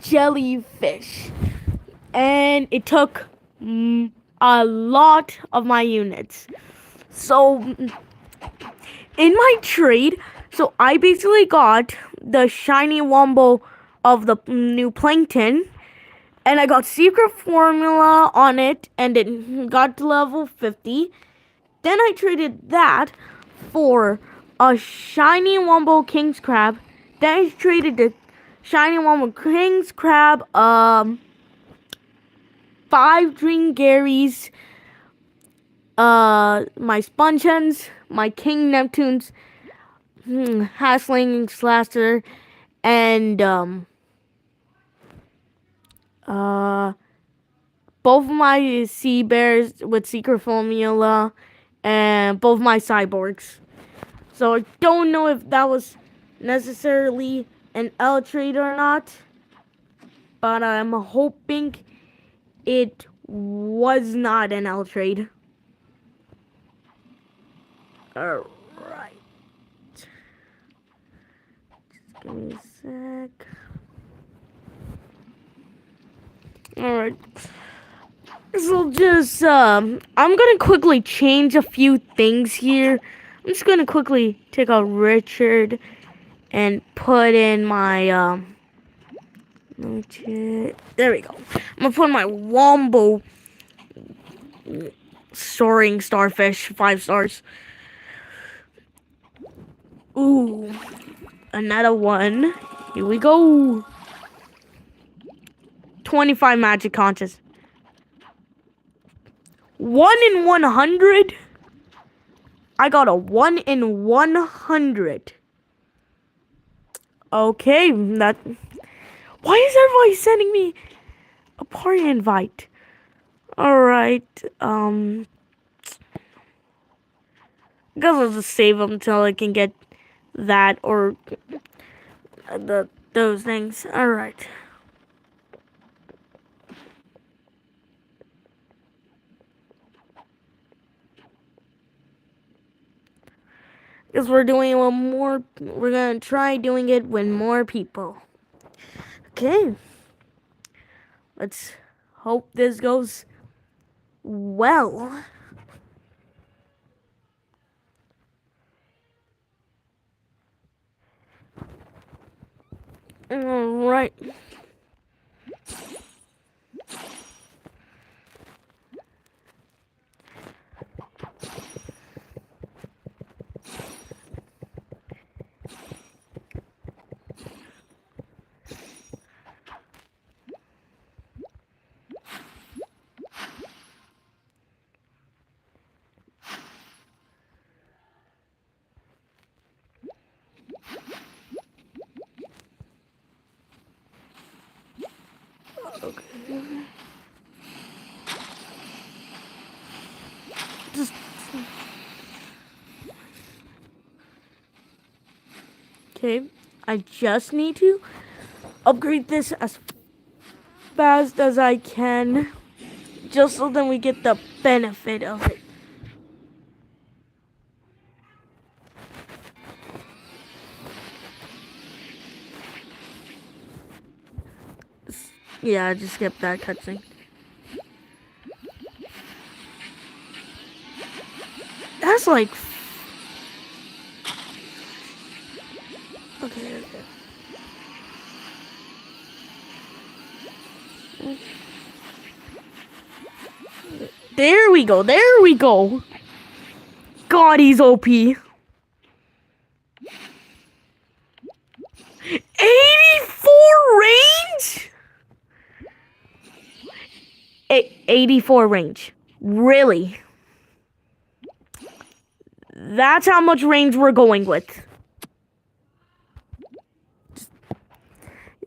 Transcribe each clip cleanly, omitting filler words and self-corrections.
jellyfish. And it took a lot of my units. So, in my trade, so I basically got the shiny wombo of the new plankton. And I got secret formula on it, and it got to level 50. Then I traded that for a shiny wombo king's crab. Then I traded the shiny wombo king's crab, 5 dream Garys, my sponge hens, my king Neptunes, Hassling Slasher, and both of my sea bears with secret formula, and both my cyborgs. So I don't know if that was necessarily an L trade or not, but I'm hoping it was not an L trade. Alright. Just give me a sec. Alright. So just, I'm gonna quickly change a few things here. I'm just gonna quickly take out Richard and put in my, there we go. I'm gonna put my Wombo soaring starfish, 5 stars. Ooh, another one. Here we go. 25 magic conches. 1 in 100? I got a 1 in 100. Okay, that... Why is everybody sending me a party invite? Alright, I guess I'll just save them until I can get that or those things. Alright. Because we're doing it with more, we're gonna try doing it with more people. Okay. Let's hope this goes well. Alright. Okay. Okay, I just need to upgrade this as fast as I can, just so then we get the benefit of it. Yeah, I just skipped that cutscene. That's like... Okay. There we go, there we go. God, he's OP. 84 range? 84 range. Really? That's how much range we're going with.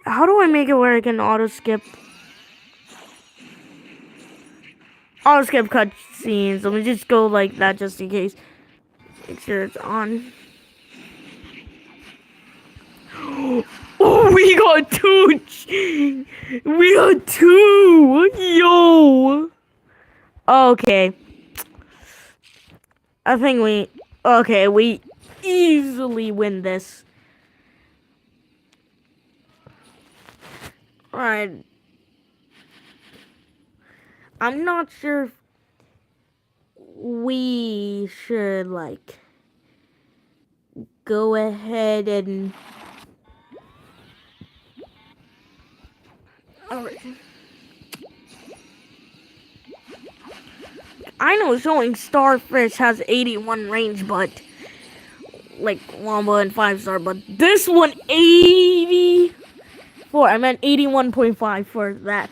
How do I make it where I can auto skip cutscenes? Let me just go like that just in case. Make sure it's on. Oh, we got 2. We got 2. Yo. Okay. I think we easily win this. Alright. I'm not sure if we should, like, go ahead and... Alright. I know showing Starfish has 81 range, but... Like, Wamba and 5-star, but this one, 84. I meant 81.5 for that.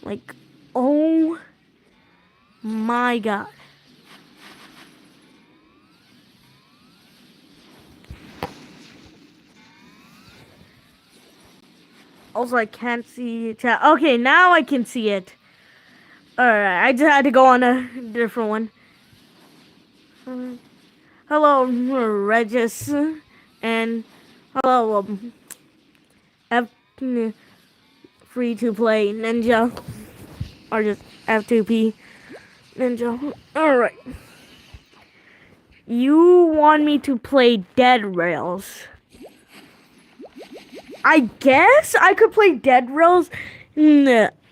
Like, oh my god. Also, I can't see chat. Okay, now I can see it. Alright, I just had to go on a different one. Hello, Regis. And hello, F free to play Ninja. Or just F2P Ninja. Alright. You want me to play Dead Rails? I guess I could play Dead Rails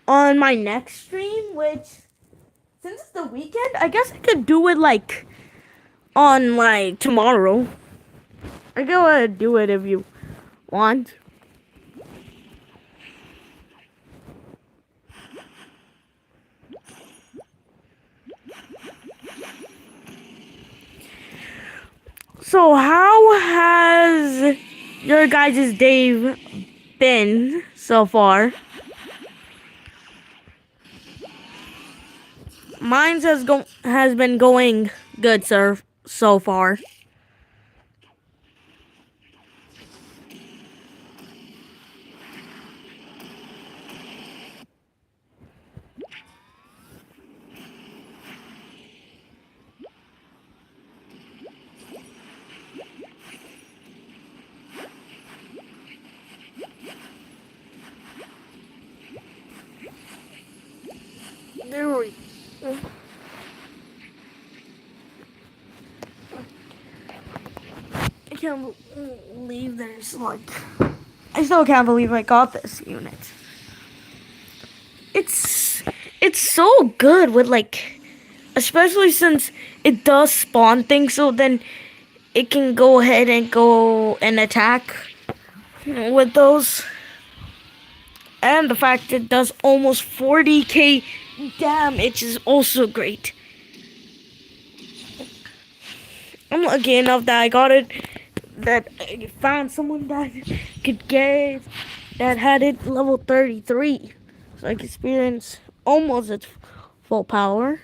on my next stream, which, since it's the weekend, I guess I could do it, like, on, like, tomorrow. I go ahead and do it if you want. So, how has your guys' day been so far? Mine has been going good, sir, so far. There we go. I can't believe there's, like... I still can't believe I got this unit. It's so good with, like... Especially since it does spawn things, so then it can go ahead and go and attack with those. And the fact it does almost 40k damage is also great. I'm lucky enough that I got it, that I found someone that could get it, that had it level 33. So I could experience almost its full power.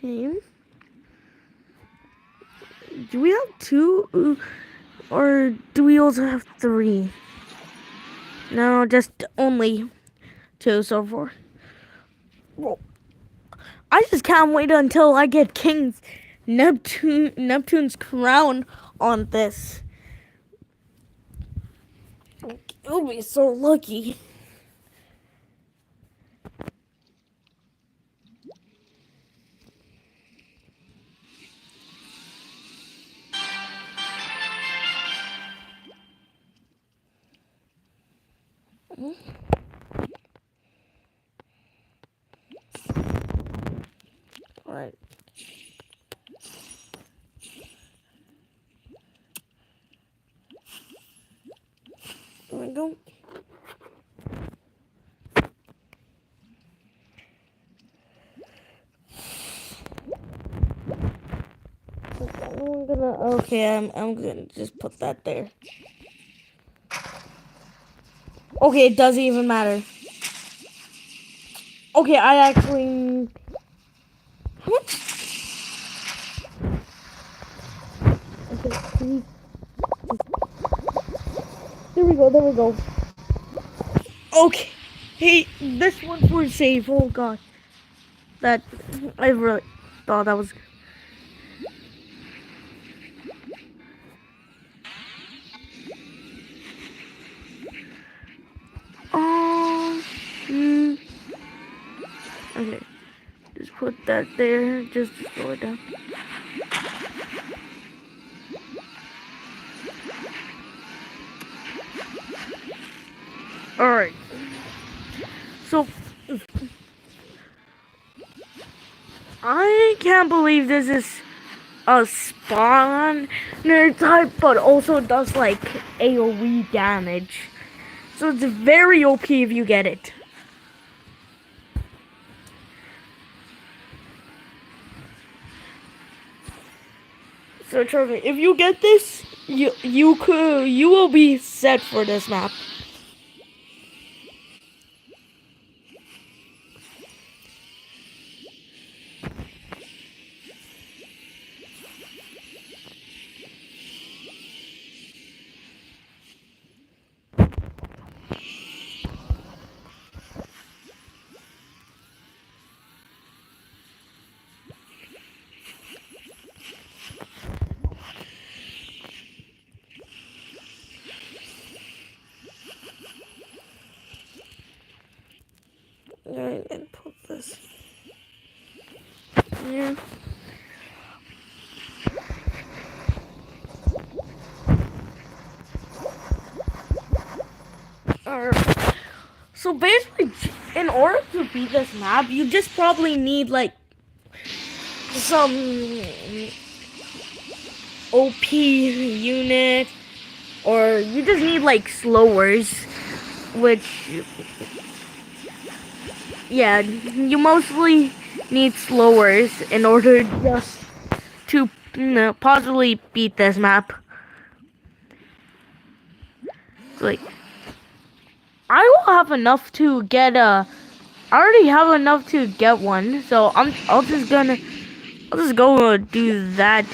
Okay. Do we have 2? Or do we also have 3? No, just only 2 so far. Well, I just can't wait until I get Neptune's crown on this. You'll be so lucky. Alright. There we go. I'm gonna just put that there. Okay, it doesn't even matter. Okay, I actually... There we go. There we go. Okay. Hey, this one for save. Oh god. That I really thought that was. Oh shoot. Okay. Just put that there. Just slow it down. Alright. So I can't believe this is a spawner type, but also does like AoE damage. So it's very OP if you get it. So trust me, if you get this, you will be set for this map. Alright, and put this here. Alright. So basically, in order to beat this map, you just probably need like some OP unit, or you just need like slowers, which, yeah, you mostly need slowers in order just to possibly beat this map. Like, I will have enough to get I already have enough to get one, so I'll just go do that.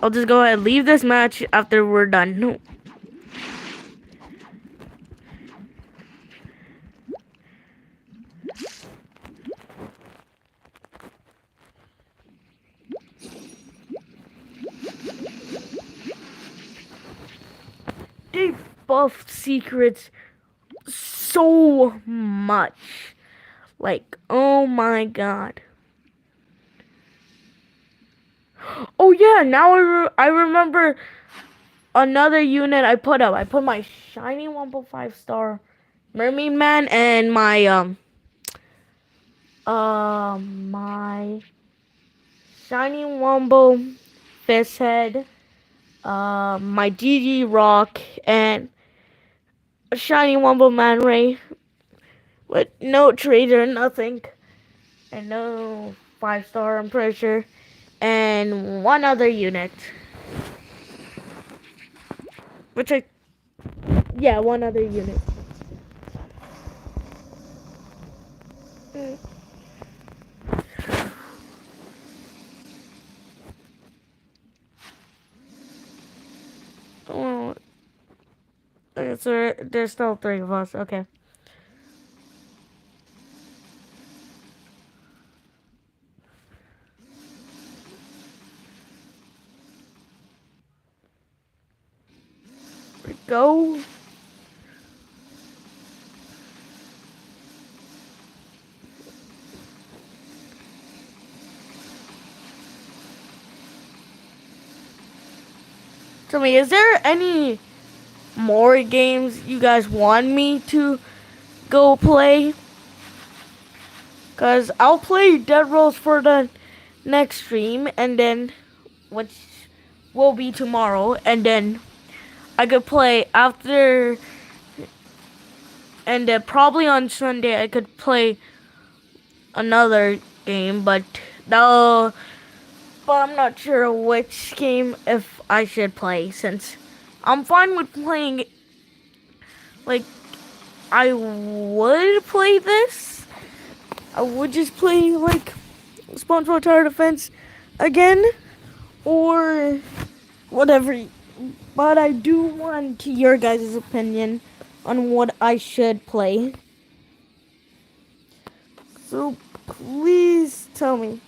I'll just go ahead and leave this match after we're done. They buffed secrets so much. Like, oh my god. Oh yeah, now I remember another unit I put up. I put my shiny 1.5 star mermaid man and my my shiny wombo fist head, my GG rock, and a shiny wombo man ray with no trader, nothing, and no 5-star, I'm pretty sure, and one other unit, which one other unit. Oh, okay, so there's still 3 of us. Okay. We go. Tell me, is there any more games you guys want me to go play? Because I'll play Dead Rolls for the next stream, and then, which will be tomorrow, and then I could play after, and then probably on Sunday I could play another game, but I'm not sure which game if I should play, since I'm fine with playing, like, I would play this. I would just play, like, SpongeBob Tower Defense again, or whatever. But I do want your guys' opinion on what I should play. So please tell me.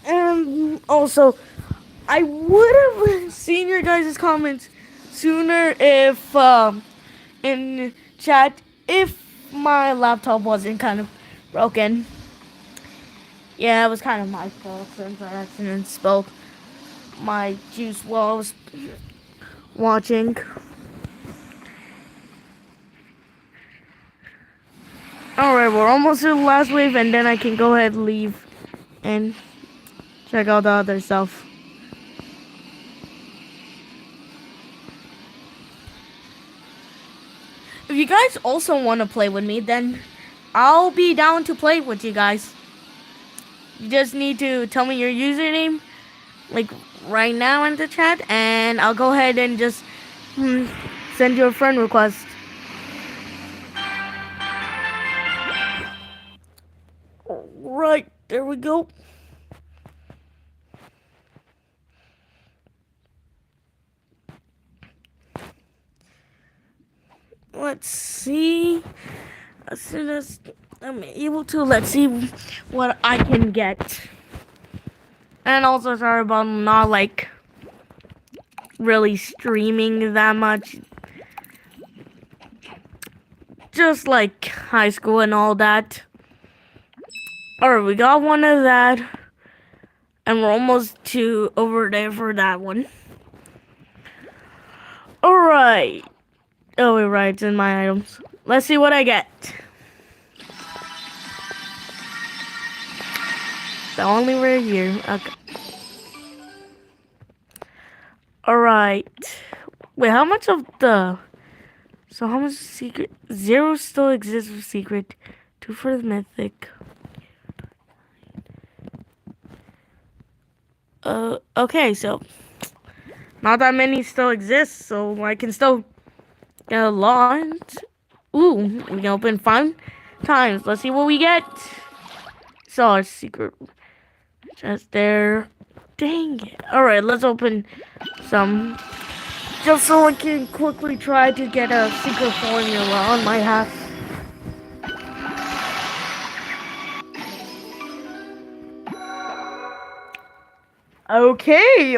And also, I would have seen your guys' comments sooner if in chat if my laptop wasn't kind of broken. Yeah, it was kind of my fault since I accidentally spilled my juice while I was watching. Alright, we're almost to the last wave, and then I can go ahead and leave and check out the other stuff. If you guys also want to play with me, then I'll be down to play with you guys. You just need to tell me your username, like right now in the chat, and I'll go ahead and just send you a friend request. Right, there we go. Let's see. As soon as I'm able to, let's see what I can get. And also sorry about not like really streaming that much. Just like high school and all that. Alright, we got one of that. And we're almost to over there for that one. Alright. Oh, right, it's in my items. Let's see what I get. The only rare here. Okay. Alright. Wait, how much of the... So how much secret... 0 still exists for secret. 2 for the mythic. Okay, so... Not that many still exist, so I can still get a lot. Ooh, we can open 5 times. Let's see what we get. Saw a secret chest there. Dang it. Alright, let's open some. Just so I can quickly try to get a secret formula on my hat. Okay,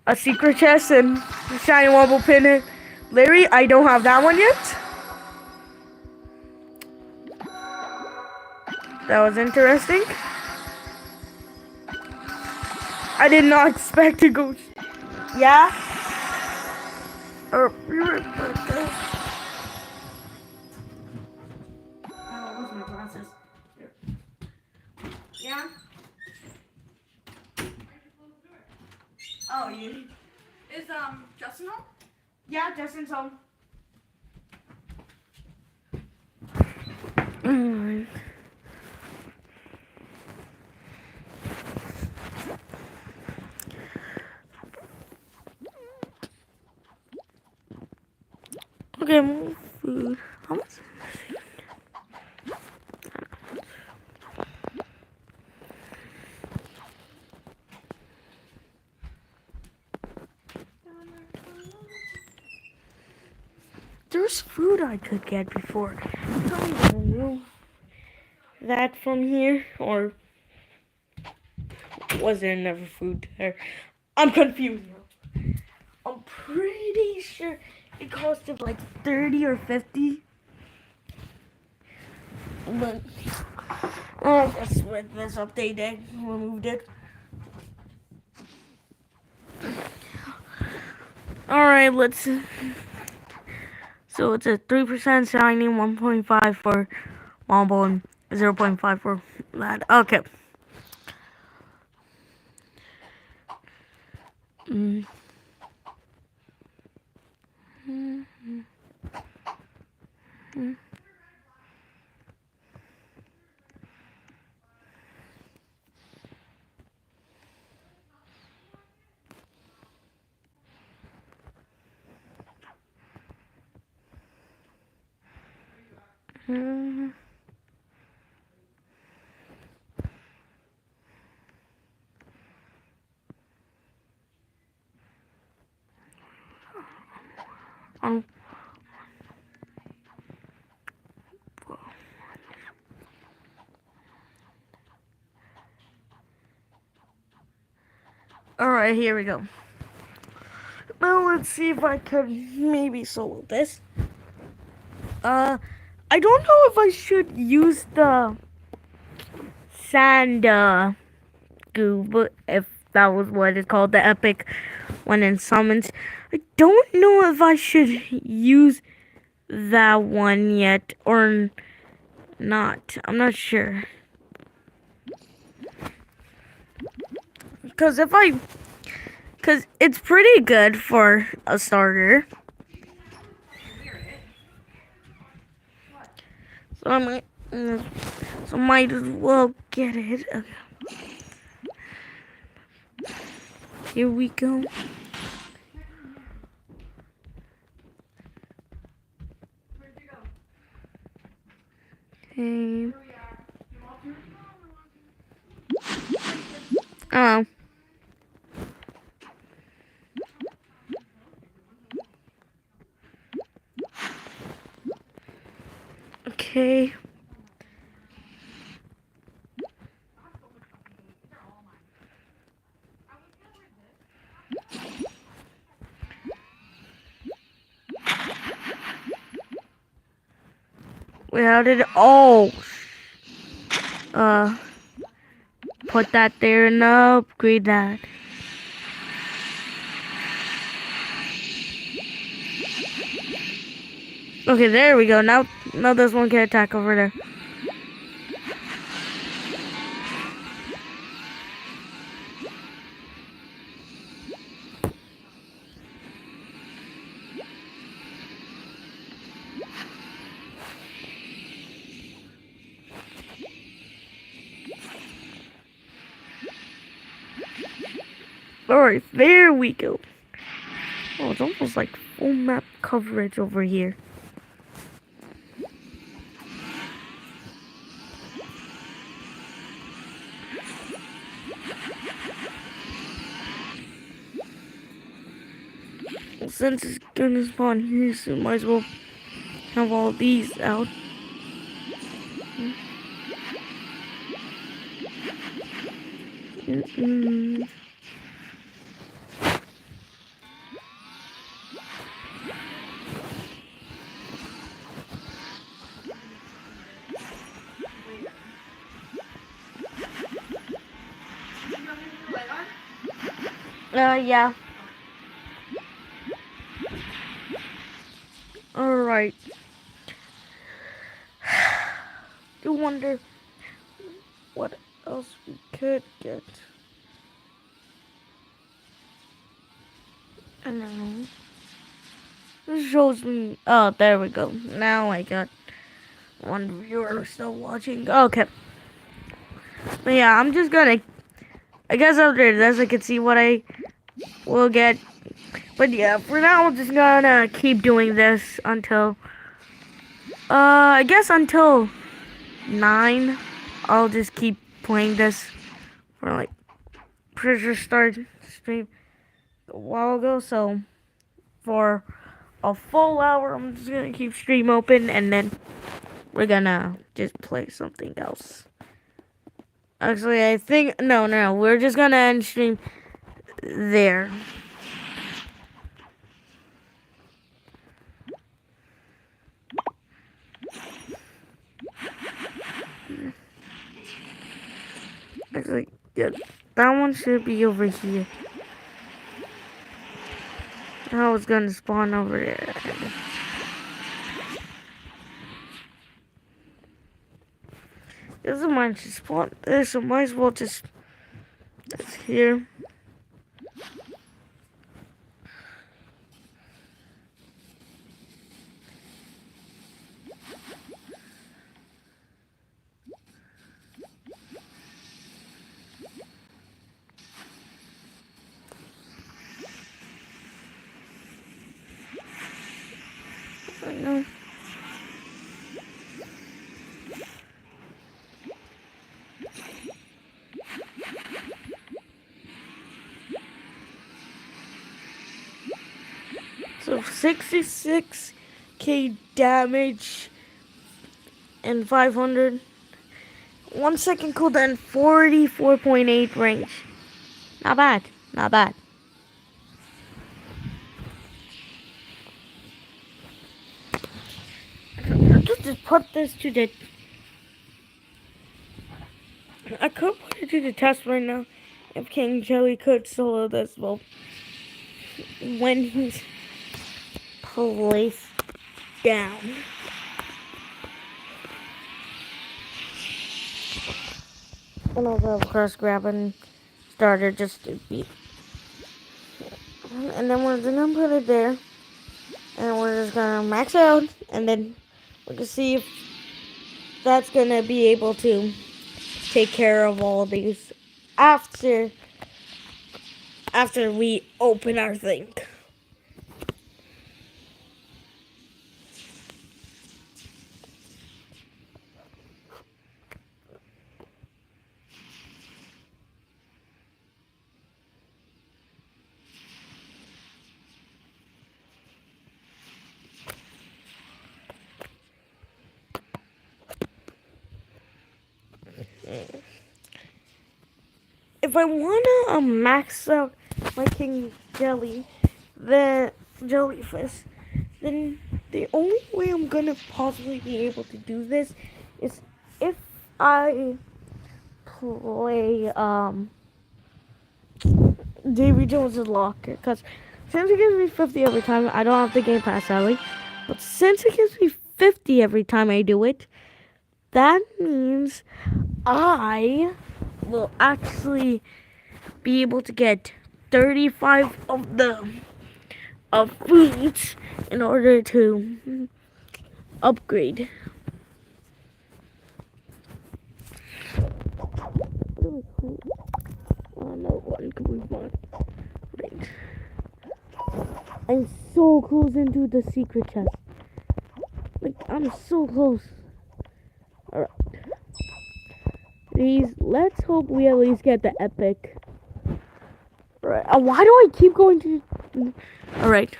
a secret chest and shiny wobble pin. Larry, I don't have that one yet. That was interesting. I did not expect to go. Yeah. Where's my glasses? Yeah. Oh, you. Is Justin home? Yeah, Justin's home. Okay, more food. How much? There's food I could get before. Tell me, remove that from here, or was there never food there? I'm confused now. I'm pretty sure it costed like 30 or 50. But I guess with this update they removed it. Alright, let's see. So it's a 3% shiny, 1.5 for wombo, and 0.5 for that. Okay. Hmm. Um, Alright, here we go. Now let's see if I could maybe solve this. I don't know if I should use the sand goo, but if that was what it's called, the epic one in summons. I don't know if I should use that one yet or not. I'm not sure. Because it's pretty good for a starter. So might as well get it. Okay. Here we go. Okay. Oh. Okay. Wait, how did it? Oh. Uh. Put that there and upgrade that. Okay, there we go. Now this one can attack over there. Alright, there we go. Oh, it's almost like full map coverage over here. Well, since it's gonna spawn here, so might as well have all these out. Yeah. Alright. I wonder what else we could get. I don't know. This shows me. Oh, there we go. Now I got one viewer still watching. Okay. But yeah, I'm just gonna. I guess after this, I can see what I will get. But yeah, for now, I'm just gonna keep doing this until. I guess until 9. I'll just keep playing this for like. Pretty sure started stream a while ago, so for a full hour, I'm just gonna keep stream open, and then we're gonna just play something else. Actually, I think no, we're just gonna end stream there. Actually, yeah, that one should be over here. I was gonna spawn over there. Doesn't mind to spawn there, so might as well just. It's here. I know. 66k damage and 500. 1 second cooldown, 44.8 range. Not bad. Not bad. Just put this to the. I could put it to the test right now. If King Jelly could solo this, well, when he's placed down. And also, of course, grabbing starter just to beat. And then we're gonna put it there. And we're just gonna max out. And then we can see if that's gonna be able to take care of all these after we open our thing. If I wanna max out my King Jelly, the jellyfish, then the only way I'm gonna possibly be able to do this is if I play Davy Jones' Locker, because since it gives me 50 every time, I don't have the Game Pass sadly, but since it gives me 50 every time I do it, that means I will actually be able to get 35 of the foods in order to upgrade. No one can move on. Right. I'm so close into the secret chest. Like, I'm so close. Alright. Let's hope we at least get the epic. Right. Why do I keep going to... Alright.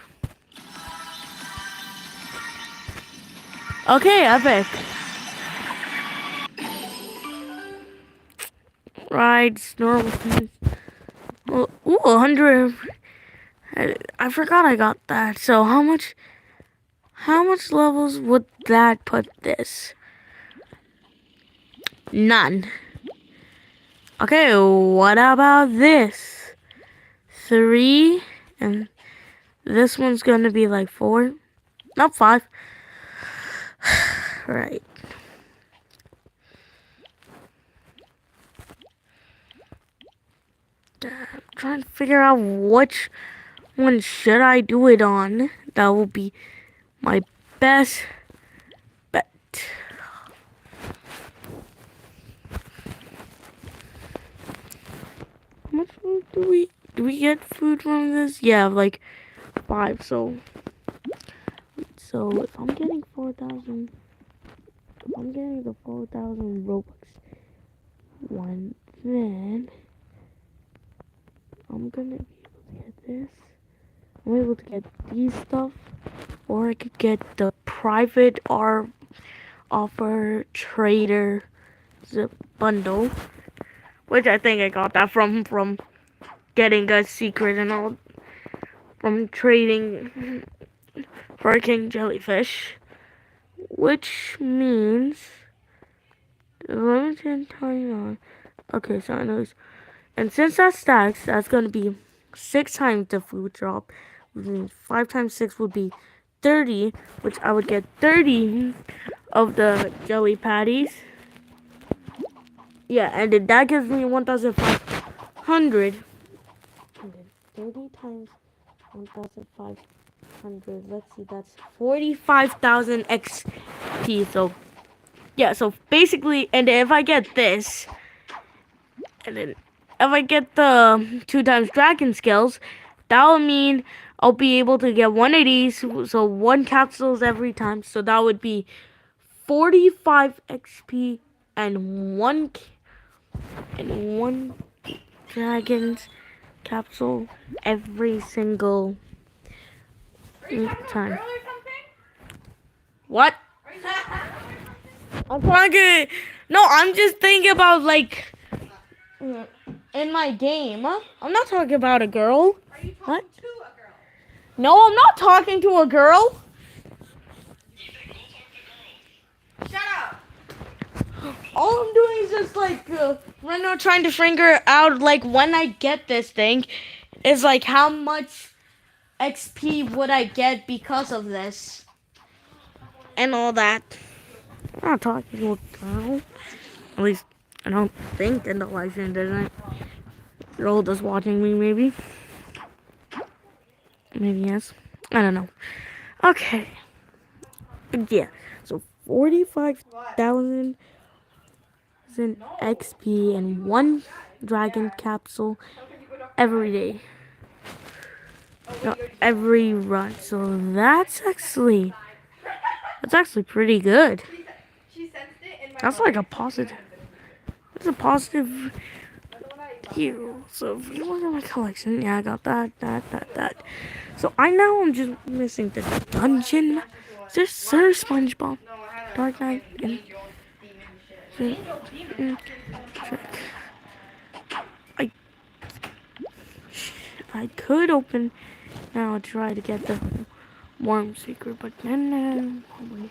Okay, epic. Right, normal things. Well, ooh, 100. I forgot I got that. So how much levels would that put this? None. Okay, what about this? 3, and this one's gonna be like 4. Nope, 5. Right. I'm trying to figure out which one should I do it on. That will be my best bet. How much food do we get food from this? Yeah, like 5. So if I'm getting 4,000, if I'm getting the 4,000 Robux one, then I'm gonna be able to get this. I'm able to get these stuff, or I could get the private offer trader bundle, which I think I got that from getting a secret and all, from trading for King Jellyfish, which means limited time on. Okay, so I know. And since that stacks, that's gonna be 6 times the food drop. Which means 5 times 6 would be 30, which I would get 30 of the jelly patties. Yeah, and then that gives me 1,500. And then 30 times 1,500. Let's see, that's 45,000 XP. So, yeah, so basically, and if I get this, and then if I get the 2 times dragon skills, that will mean I'll be able to get one of these, so 1 capsules every time. So that would be 45 XP and one dragon's capsule every single Time. What? I'm talking. No, I'm just thinking about like in my game. I'm not talking about a girl. Are you talking What? to a girl? No, I'm not talking to a girl. Shut up. All I'm doing is just like right now trying to figure out like when I get this thing is like how much XP would I get because of this and all that. I'm not talking to a girl. At least I don't think in the live stream, doesn't it? Girl just watching me, maybe. Maybe yes. I don't know. Okay. Yeah. So 45,000 XP and one dragon capsule every day. No, every run. So that's actually pretty good. That's like a positive. It's a positive here. So if you look at my collection, yeah, I got that. So I'm just missing the dungeon. There's Sir SpongeBob, Dark Knight, and Trick. I I could open now try to get the worm secret, but then probably.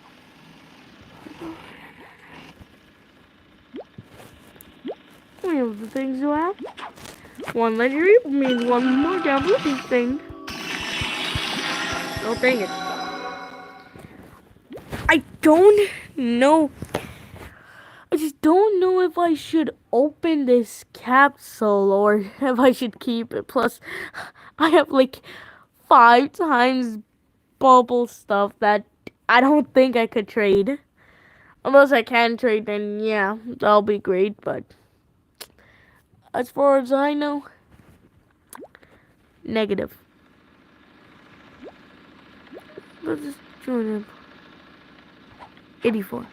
Any of the things you have. One legendary means one more gambling thing. Oh, dang it. I don't know. I just don't know if I should open this capsule or if I should keep it. Plus, I have like 5 times bubble stuff that I don't think I could trade. Unless I can trade, then yeah, that'll be great. But as far as I know, negative. Let's just join him. 84.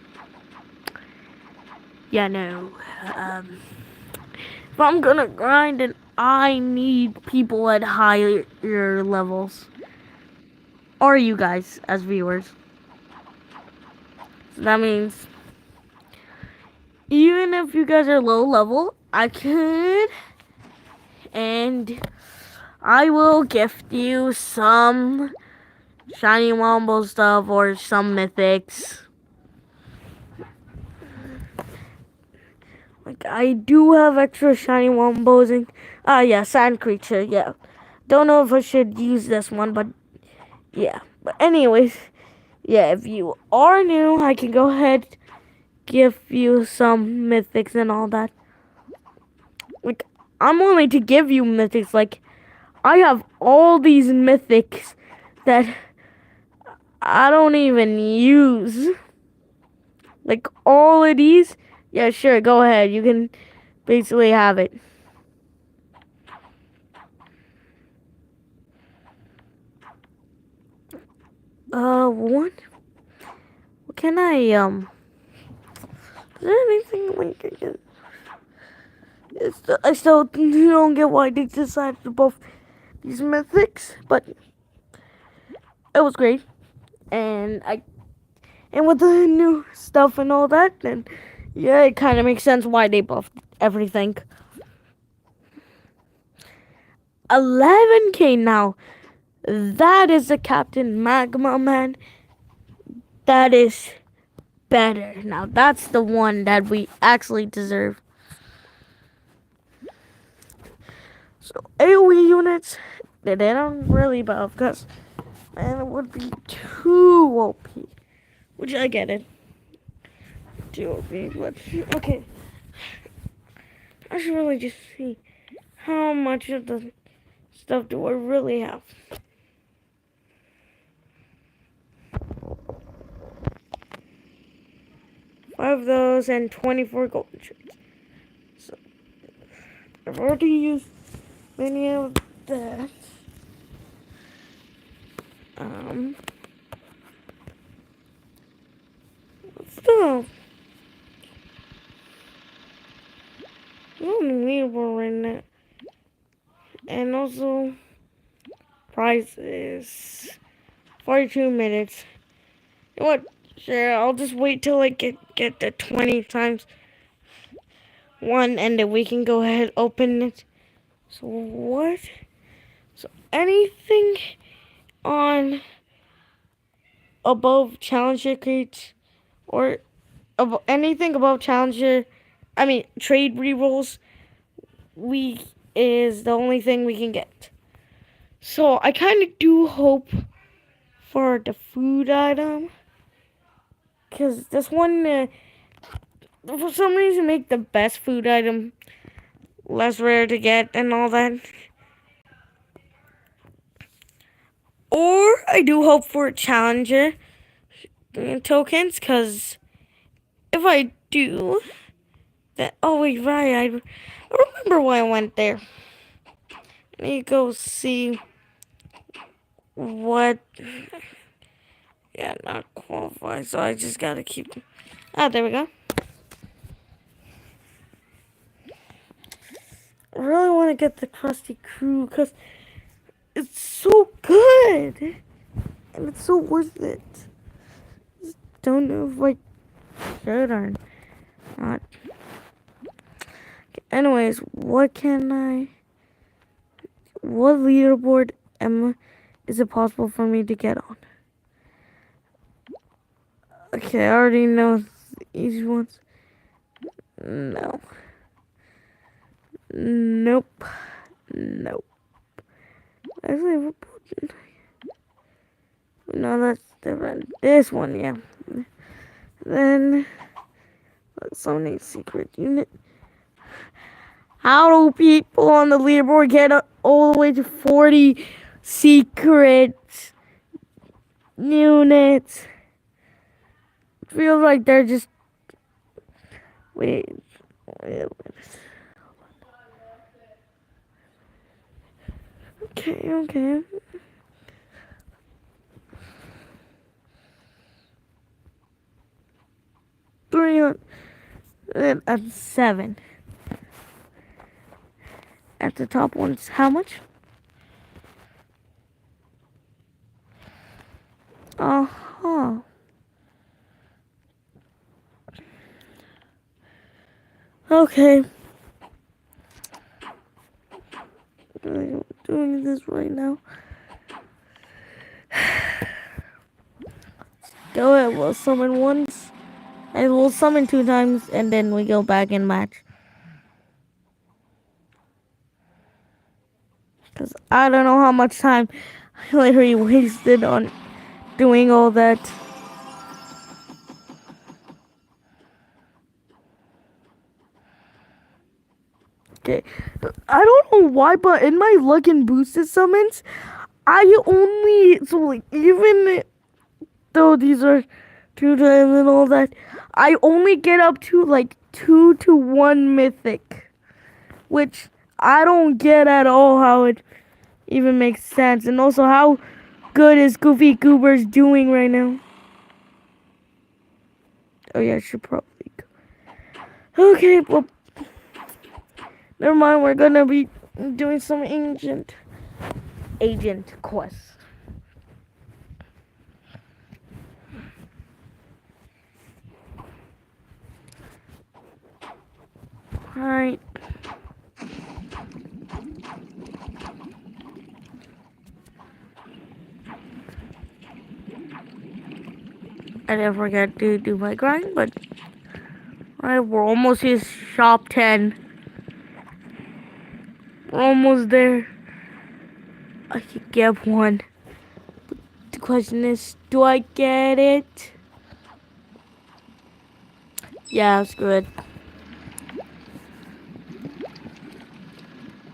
Yeah, no. If I'm gonna grind, then I need people at higher levels. Or you guys as viewers. So that means even if you guys are low level, I could, and I will gift you some shiny wombo stuff or some mythics. Like I do have extra shiny wombos and yeah, sand creature, yeah. Don't know if I should use this one, but yeah. But anyways, yeah, if you are new, I can go ahead give you some mythics and all that. Like I'm willing to give you mythics. Like I have all these mythics that I don't even use. Like all of these. Yeah, sure, go ahead. You can basically have it. What? Can I, is there anything like I can... I still don't get why they decided to buff these mythics, but it was great. And with the new stuff and all that, then yeah, it kind of makes sense why they buffed everything. 11k now. That is the Captain Magma Man. That is better. Now that's the one that we actually deserve. So AoE units, they don't really buff because man, it would be too OP. Which I get it. Too OP, but okay. I should really just see how much of the stuff do I really have. Five of those and 24 golden shards. So I've already used many of that. Still, unbelievable right now. And also, prices. 42 minutes. You know what? Sure, I'll just wait till I get the 20 times 1 and then we can go ahead open it. So what? So anything on above challenger crates or anything above challenger, I mean trade rerolls, we is the only thing we can get. So I kind of do hope for the food item, because this one for some reason make the best food item less rare to get and all that. Or I do hope for challenger tokens, because if I do that, oh wait, right, I remember why I went there. Let me go see what. Yeah, not qualified, so I just gotta keep. Ah, there we go. I really want to get the Krusty Crew because it's so good and it's so worth it. Just don't know if I should or not. Okay, anyways, what leaderboard is it possible for me to get on? Okay, I already know the easy ones. No. Nope. Nope. Actually, what button? No, that's different. This one, yeah. Then, summoning secret unit. How do people on the leaderboard get all the way to 40 secret units? It feels like they're just. Wait. Okay. 307. At the top one's how much? Uh-huh. Okay. I'm doing this right now. Go ahead, we'll summon once. And we'll summon 2 times and then we go back and match. Because I don't know how much time I literally wasted on doing all that. Okay. I don't know why, but in my luck and boosted summons, I only, so like, even though these are 2 times and all that, I only get up to like 2 to 1 mythic. Which I don't get at all how it even makes sense. And also, how good is Goofy Goobers doing right now? Oh yeah, I should probably go. Okay, well, never mind. We're gonna be doing some agent quests. Alright. I didn't forget to do my grind, but alright, we're almost his shop 10. We're almost there. I could get one. The question is, do I get it? Yeah, it's good.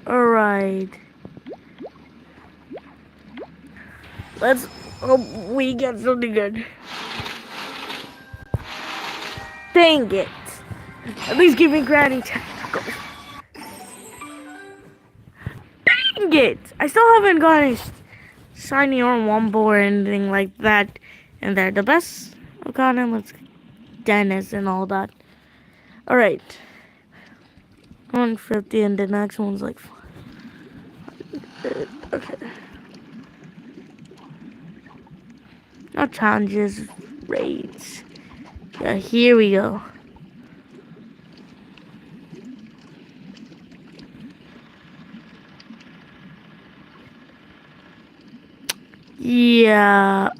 Alright. Let's hope we get something good. Dang it. At least give me granny tentacles. Dang it. I still haven't got a shiny or wombo or anything like that. And they're the best I've gotten was Dennis and all that. Alright. 150 and the next one's like 500. Okay. Not challenges, raids. Yeah, here we go. Yeah,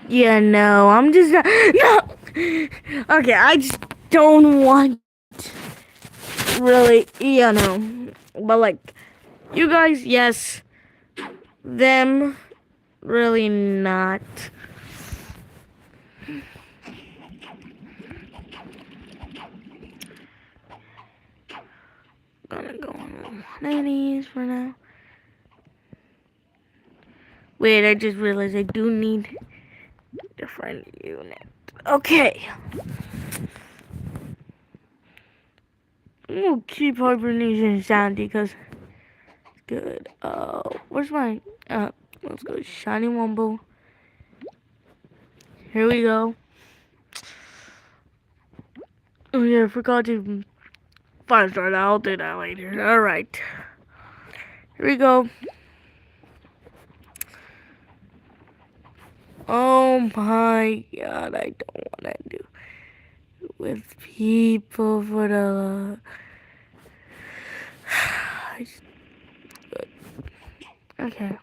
yeah, no, I'm just not, no! Okay, I just don't want, really, yeah, no. But, like, you guys, yes. Them, really not. Gonna go on 180s for now. Wait, I just realized I do need a different unit. Okay. I'm gonna keep hibernation sound because it's good. Where's my, let's go shiny wumbo. Here we go. Oh yeah, I forgot to 5-star that. I'll do that later. Alright. Here we go. Oh my god, I don't wanna do with people for the love. Okay.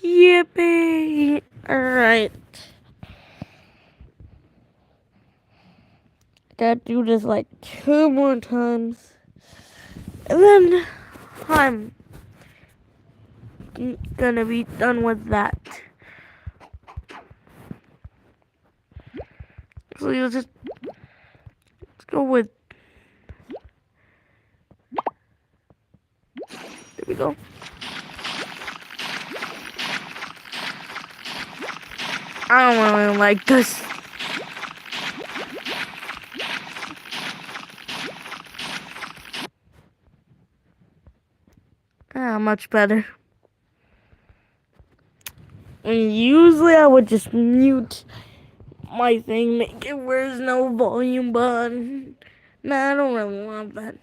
Yippee! Alright. Gotta do this like 2 more times. And then I'm gonna be done with that. So let's go with. There we go. I don't really like this. Ah, much better. And usually I would just mute my thing, make it where there's no volume button. Nah, I don't really want that.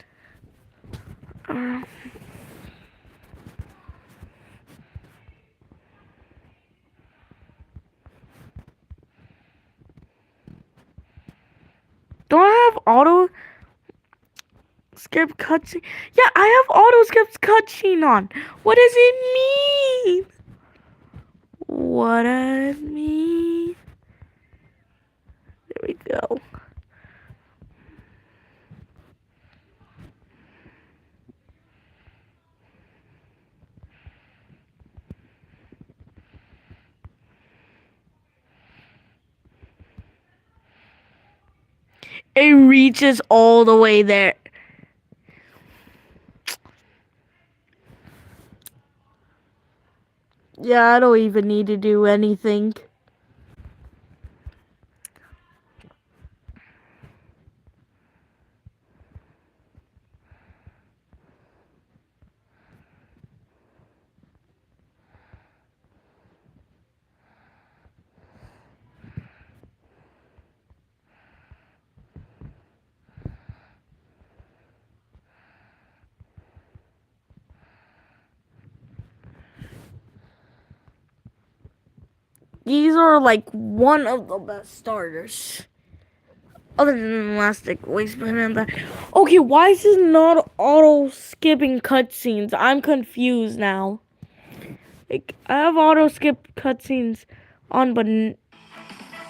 Don't I have auto skip cutscene? Yeah, I have auto skip cutscene on. What does it mean? What does it mean? There we go. It reaches all the way there. Yeah, I don't even need to do anything. These are like one of the best starters. Other than elastic waistband and that. Okay, why is this not auto skipping cutscenes? I'm confused now. Like, I have auto skip cutscenes on, but it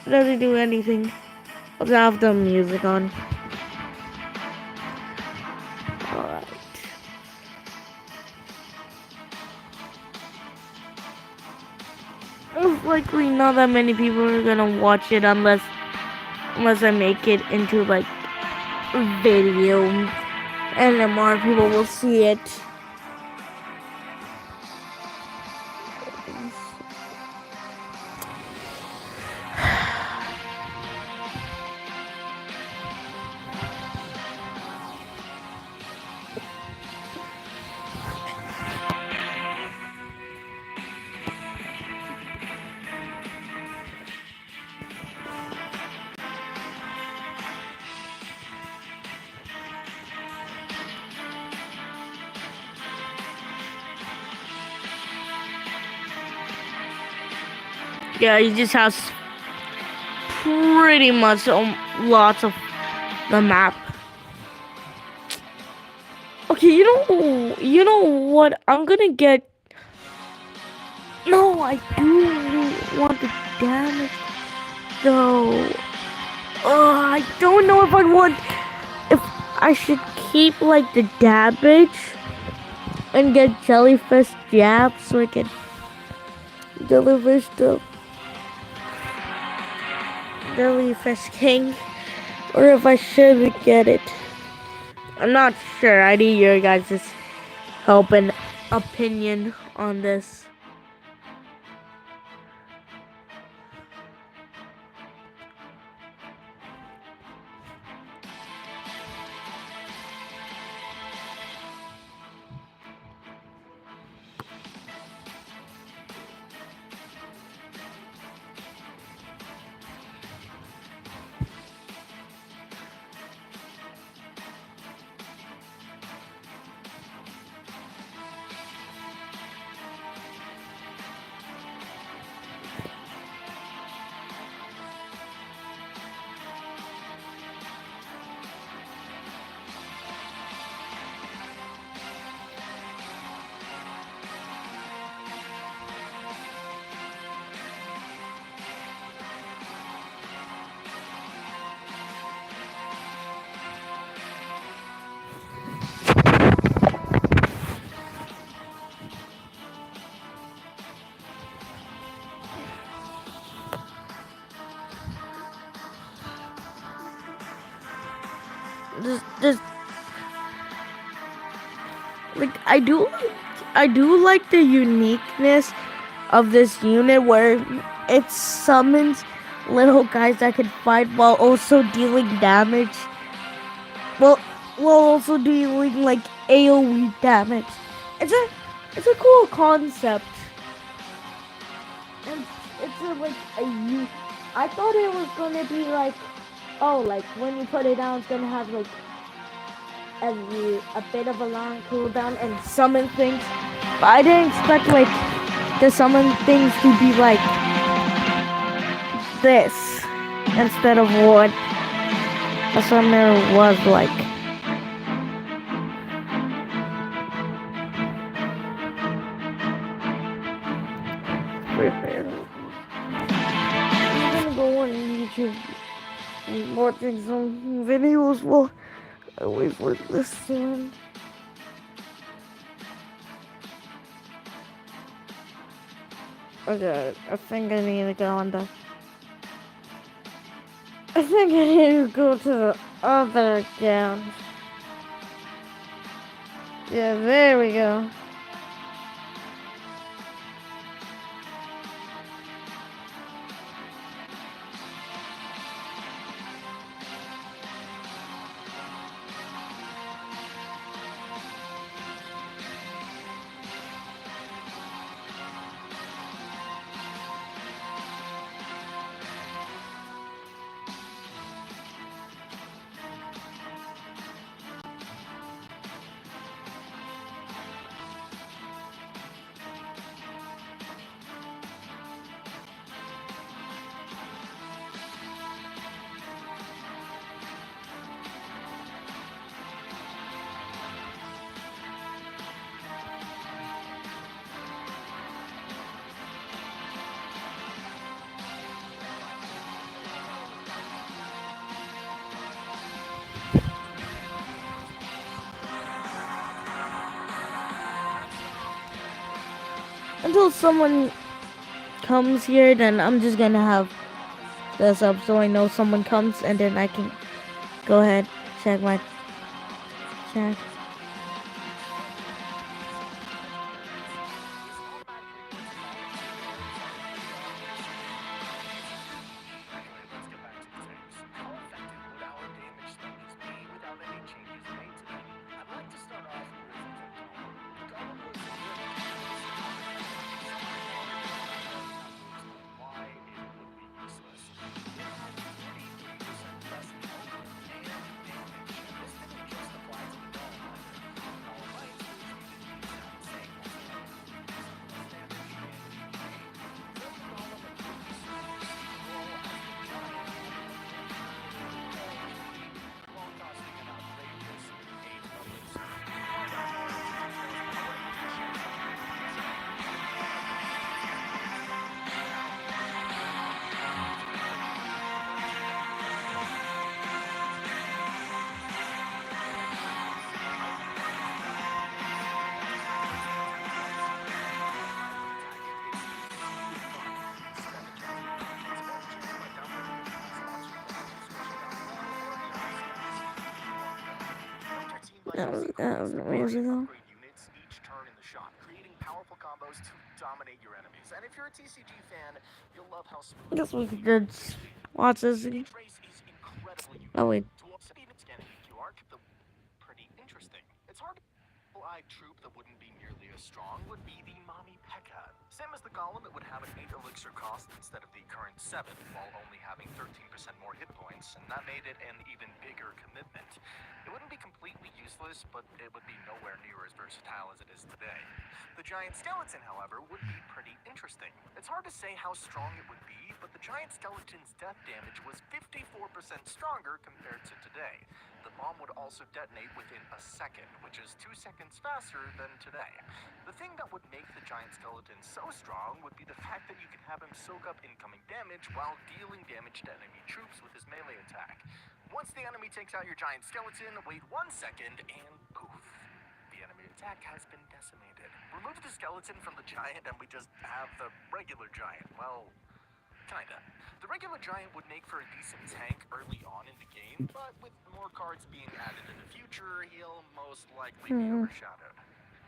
doesn't do anything. I'll just have the music on. Alright. Most likely not that many people are gonna watch it unless I make it into like a video, and then more people will see it. Yeah, he just has pretty much lots of the map. Okay, you know what? I'm gonna get. No, I do want the damage though. I don't know if I want. If I should keep like the damage and get jellyfish jabs so I can jellyfish the jellyfish king, or if I should get it. I'm not sure. I need your guys' help and opinion on this. This like I do like the uniqueness of this unit where it summons little guys that can fight while also dealing damage. Well, while also dealing like AoE damage. It's a cool concept. And it's I thought it was gonna be like, oh, like when you put it down, it's gonna have like a bit of a long cooldown and summon things. But I didn't expect like the summon things to be like this instead of what a summoner was like. I'm gonna go on YouTube and watching some videos while I wait for this to end. Okay, I think I need to go on the. I think I need to go to the other account. Yeah, there we go. Until someone comes here, then I'm just gonna have this up so I know someone comes and then I can go ahead check my chat. by That using was coins to buy amazing and though. upgrade units each turn in the shop, creating powerful combos to dominate your enemies. And if you're a TCG fan, you'll love how I smooth it guess will we be. could Seriously, watch this again. each race is incredibly Oh unique. wait. To all scanning the QR, keep the pretty interesting. It's hard to eyed troop that wouldn't be nearly as strong would be the Mommy P.E.K.K.A. Same as the Golem, it would have an 8 elixir cost instead of the current 7, while only having 13% more hit points, and that made it an even bigger commitment. It wouldn't be completely useless, but it would be nowhere near as versatile as it is today. The Giant Skeleton, however, would be pretty interesting. It's hard to say how strong it would be, but the Giant Skeleton's death damage was 54% stronger compared to today. The bomb would also detonate within a second, which is 2 seconds faster than today. The thing that would make the Giant Skeleton so strong would be the fact that you could have him soak up incoming damage while dealing damage to enemy troops with his melee attack. Once the enemy takes out your Giant Skeleton, wait 1 second and poof. The enemy attack has been decimated. Remove the skeleton from the giant and we just have the regular giant. Well, kinda. The regular giant would make for a decent tank early on in the game, but with more cards being added in the future, he'll most likely be overshadowed.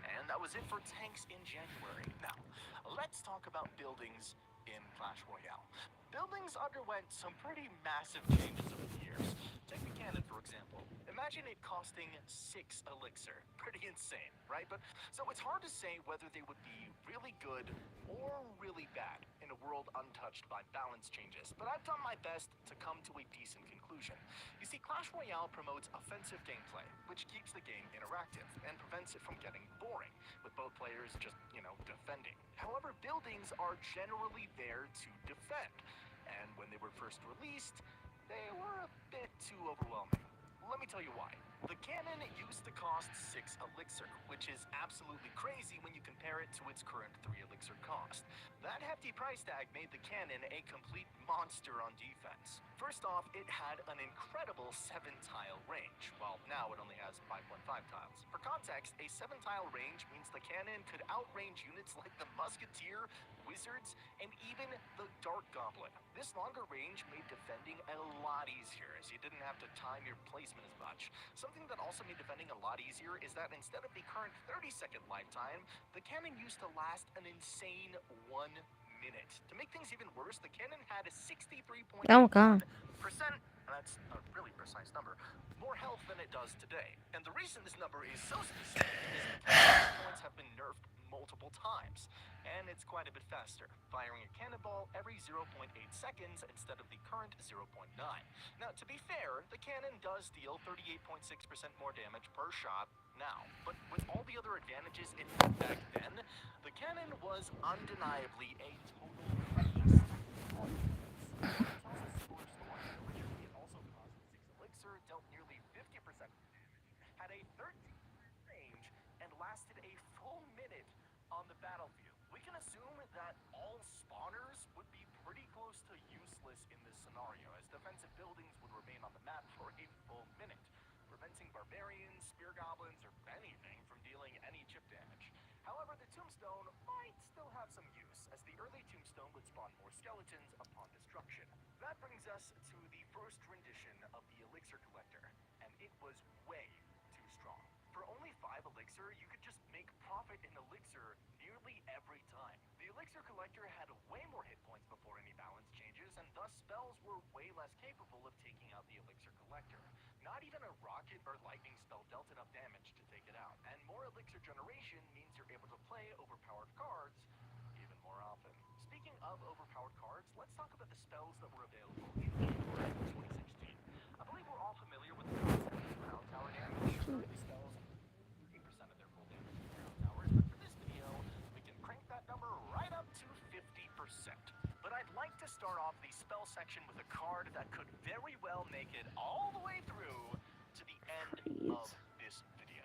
And that was it for tanks in January. Now, let's talk about buildings in Clash Royale. Buildings underwent some pretty massive changes over the years. Take the cannon, for example. Imagine it costing 6 elixir. Pretty insane, right? But so it's hard to say whether they would be really good or really bad in a world untouched by balance changes. But I've done my best to come to a decent conclusion. You see, Clash Royale promotes offensive gameplay, which keeps the game interactive and prevents it from getting boring, with both players just, defending. However, buildings are generally there to defend, and when they were first released, they were a bit too overwhelming. Let me tell you why. The cannon used to cost 6 elixir, which is absolutely crazy when you compare it to its current 3 elixir cost. That hefty price tag made the cannon a complete monster on defense. First off, it had an incredible 7-tile range, while now it only has 5.5 tiles. For context, a 7-tile range means the cannon could outrange units like the Musketeer, Wizards, and even the Dark Goblin. This longer range made defending a lot easier, as you didn't have to time your placement as much. Something that also made defending a lot easier is that instead of the current 30-second lifetime, the cannon used to last an insane 1 minute. To make things even worse, the cannon had a 63.81%, Oh my god. and that's a really precise number, more health than it does today. And the reason this number is so specific is because hit points have been nerfed multiple times, and it's quite a bit faster, firing a cannonball every 0.8 seconds instead of the current 0.9. Now, to be fair, the cannon does deal 38.6% more damage per shot now, but with all the other advantages it had back then, the cannon was undeniably a total beast. It's also super story. Originally, it also cost 6 elixir, dealt nearly 50% damage, had a 13 range, and lasted a full minute on the battlefield. We can assume that all spawners would be pretty close to useless in this scenario, as defensive buildings would remain on the map for a full minute, preventing barbarians, spear goblins, or anything from dealing any chip damage. However, the tombstone might still have some use, as the early tombstone would spawn more skeletons upon destruction. That brings us to the first rendition of the elixir collector, and it was way too strong. For only 5 elixir, you could just make profit in elixir nearly every time. The elixir collector had way more hit points before any balance changes, and thus spells were way less capable of taking out the elixir collector. Not even a rocket or lightning spell dealt enough damage to take it out, and more elixir generation means you're able to play overpowered cards even more often. Speaking of overpowered cards, let's talk about the spells that were available in January 2016. I believe we're all familiar with the concept of crown tower damage. Currently, spells have 30% of their full damage in crown towers, but for this video, we can crank that number right up to 50%. But I'd like to start off the spell section with a card that could very well make it all the way through to the end of Please. this video.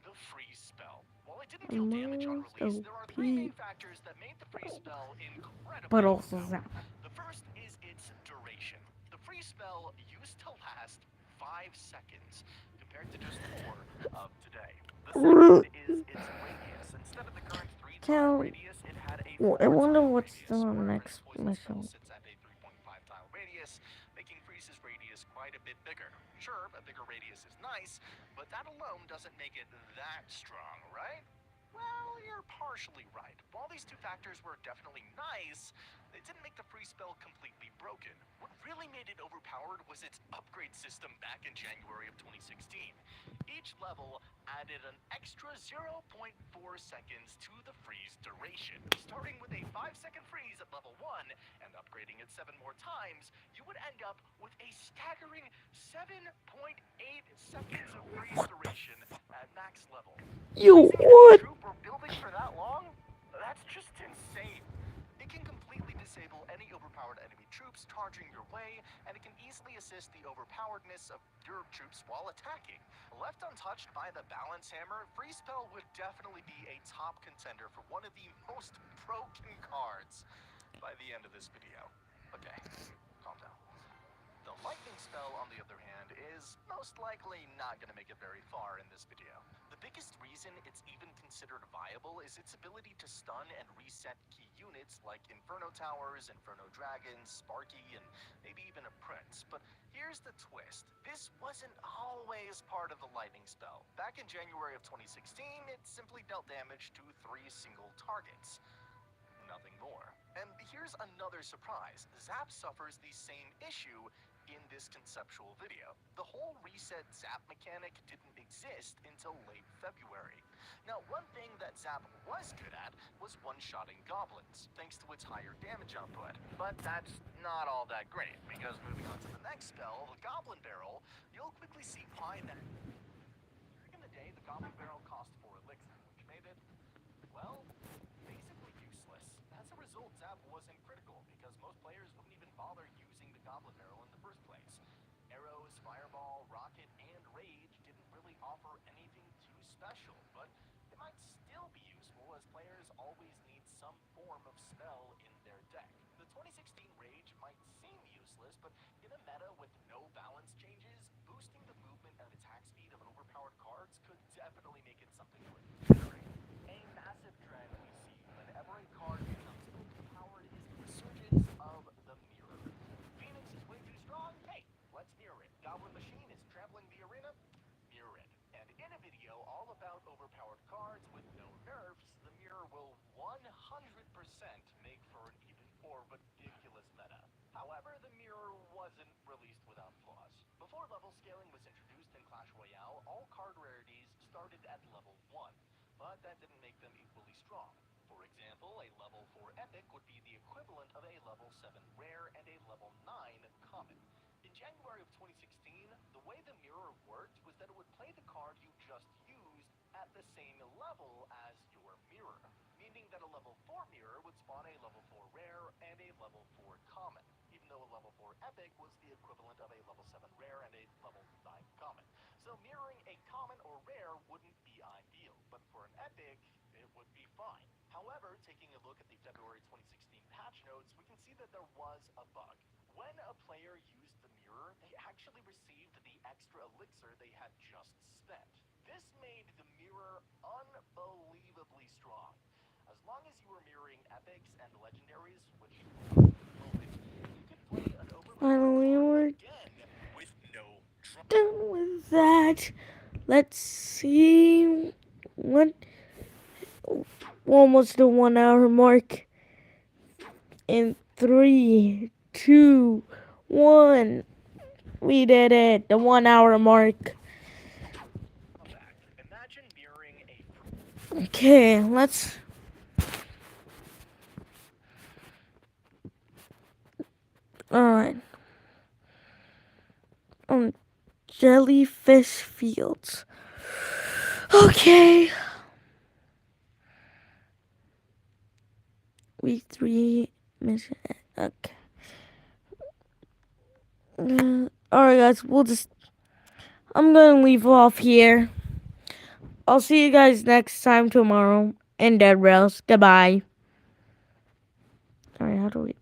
The freeze spell. While it didn't deal damage on Most release, there are 3 main OP. factors that made the freeze spell But incredibly also overpowered. Zap. The first is its duration. The freeze spell used to last 5 seconds, compared to just 4 of today. The second is its radius. Instead of the current 3-tile Tell. radius, it had a I wonder 4-tile what's radius, the where next its poison spell mission. sits at a 3.5-tile radius, making freeze's radius quite a bit bigger. Sure, Sure, a bigger radius is nice, but that alone doesn't make it that strong, right? Well, you're partially right. While these two factors were definitely nice, it didn't make the free spell completely broken. What really made it overpowered was its upgrade system back in January of 2016. Each level added an extra zero point 0.4 seconds to the freeze duration. Starting with a 5-second freeze at level 1 and upgrading it 7 more times, you would end up with a staggering 7.8 seconds of freeze duration at max level. You Freezing enemy what? troop or building for that long? That's just insane. It can completely disable any overpowered enemy troops charging your way, and it can easily assist the overpoweredness of your troops while attacking. Left untouched by the balance hammer, Free Spell would definitely be a top contender for one of the most broken cards by the end of this video. Okay, calm down. The lightning spell, on the other hand, is most likely not going to make it very far in this video. The biggest reason it's even considered viable is its ability to stun and reset key units like Inferno Towers, Inferno Dragons, Sparky, and maybe even a Prince. But here's the twist. This wasn't always part of the lightning spell. Back in January of 2016, it simply dealt damage to 3 single targets. Nothing more. And here's another surprise. Zap suffers the same issue in this conceptual video. The whole reset zap mechanic didn't exist until late February. Now, one thing that Zap was good at was one-shotting goblins, thanks to its higher damage output. But that's not all that great, because moving on to the next spell, the Goblin Barrel, you'll quickly see why that. Back in the day, the Goblin Barrel cost 4 elixir, which made it, well, basically useless. As a result, Zap wasn't critical, because most players wouldn't even bother using the Goblin Barrel in the first place. Arrows, Fireball, Rocket, and Rage didn't really offer anything too special, but it might still be useful as players always need some form of spell in their deck. The 2016 Rage might seem useless, but in a meta with no balance changes, boosting the movement and attack speed of overpowered cards could definitely make it something worth considering. A massive trend we see whenever a card becomes overpowered is the resurgence of the mirror. Phoenix is way too strong? Hey, let's mirror it. Goblin Machine is trampling the arena? Mirror it. And in a video all about overpowered cards with no nerfs, the mirror will 100% make for an even more ridiculous meta. However, the mirror wasn't released without flaws. Before level scaling was introduced in Clash Royale, all card rarities started at level 1, but that didn't make them equally strong. For example, a level 4 epic would be the equivalent of a level 7 rare and a level 9 common. In January of 2016, the way the mirror worked was that it would play the card you just used at the same level as your mirror, meaning that a level 4 mirror would spawn a level 4 rare and a level 4 common, even though a level 4 epic was the equivalent of a level 7 rare and a level 9 common. So mirroring a common or rare wouldn't be ideal, but for an epic, it would be fine. However, taking a look at the February 2016 patch notes, we can see that there was a bug. When a player used the mirror, they actually received the extra elixir they had just spent. This made the mirror unbelievably strong. As long as you were mirroring epics and legendaries, which moment, you could play an overpowered Finally, card we're again with no trouble. done with that. Let's see what almost the 1 hour mark. In 3, 2, 1. We did it. The 1 hour mark. Imagine mirroring a Okay, let's. Alright. Jellyfish fields. Okay. Week 3 mission. Okay. Alright, guys. I'm gonna leave off here. I'll see you guys next time tomorrow in Dead Rails. Goodbye. Alright, how do we.